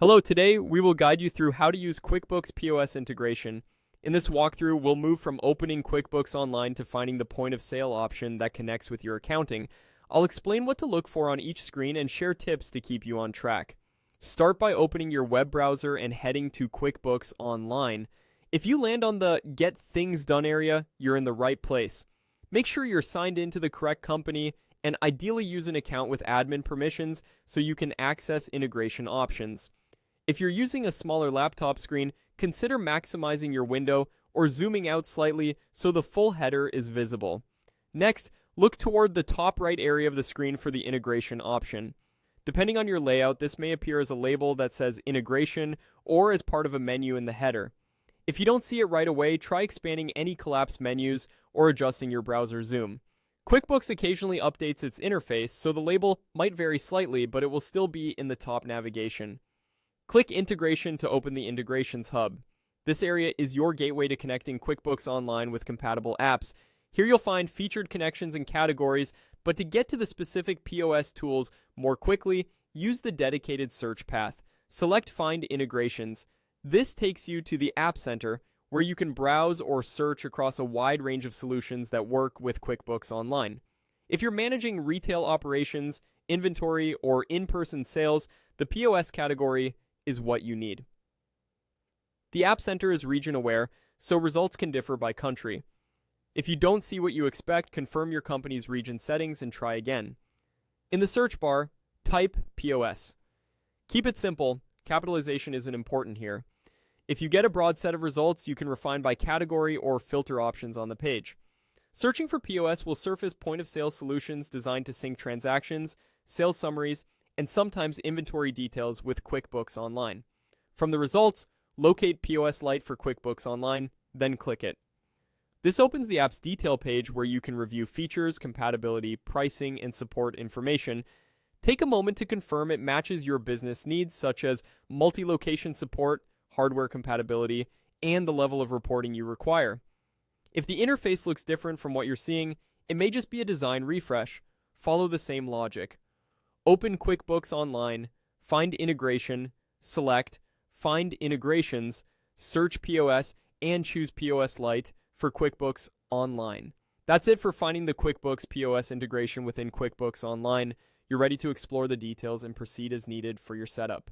Hello, today we will guide you through how to use QuickBooks POS integration. In this walkthrough, we'll move from opening QuickBooks Online to finding the point of sale option that connects with your accounting. I'll explain what to look for on each screen and share tips to keep you on track. Start by opening your web browser and heading to QuickBooks Online. If you land on the Get Things Done area, you're in the right place. Make sure you're signed into the correct company and ideally use an account with admin permissions so you can access integration options. If you're using a smaller laptop screen, consider maximizing your window or zooming out slightly so the full header is visible. Next, look toward the top right area of the screen for the integration option. Depending on your layout, this may appear as a label that says integration or as part of a menu in the header. If you don't see it right away, try expanding any collapsed menus or adjusting your browser zoom. QuickBooks occasionally updates its interface, so the label might vary slightly, but it will still be in the top navigation. Click Integration to open the Integrations hub. This area is your gateway to connecting QuickBooks Online with compatible apps. Here you'll find featured connections and categories, but to get to the specific POS tools more quickly, use the dedicated search path. Select Find Integrations. This takes you to the App Center, where you can browse or search across a wide range of solutions that work with QuickBooks Online. If you're managing retail operations, inventory, or in-person sales, the POS category is what you need. The App Center is region aware, so results can differ by country. If you don't see what you expect, confirm your company's region settings and try again. In the search bar, type POS. Keep it simple, capitalization isn't important here. If you get a broad set of results, you can refine by category or filter options on the page. Searching for POS will surface point-of-sale solutions designed to sync transactions, sales summaries, and sometimes inventory details with QuickBooks Online. From the results, locate POS Lite for QuickBooks Online, then click it. This opens the app's detail page where you can review features, compatibility, pricing, and support information. Take a moment to confirm it matches your business needs, such as multi-location support, hardware compatibility, and the level of reporting you require. If the interface looks different from what you're seeing, it may just be a design refresh. Follow the same logic. Open QuickBooks Online, find Integration, select Find Integrations, search POS, and choose POS Lite for QuickBooks Online. That's it for finding the QuickBooks POS integration within QuickBooks Online. You're ready to explore the details and proceed as needed for your setup.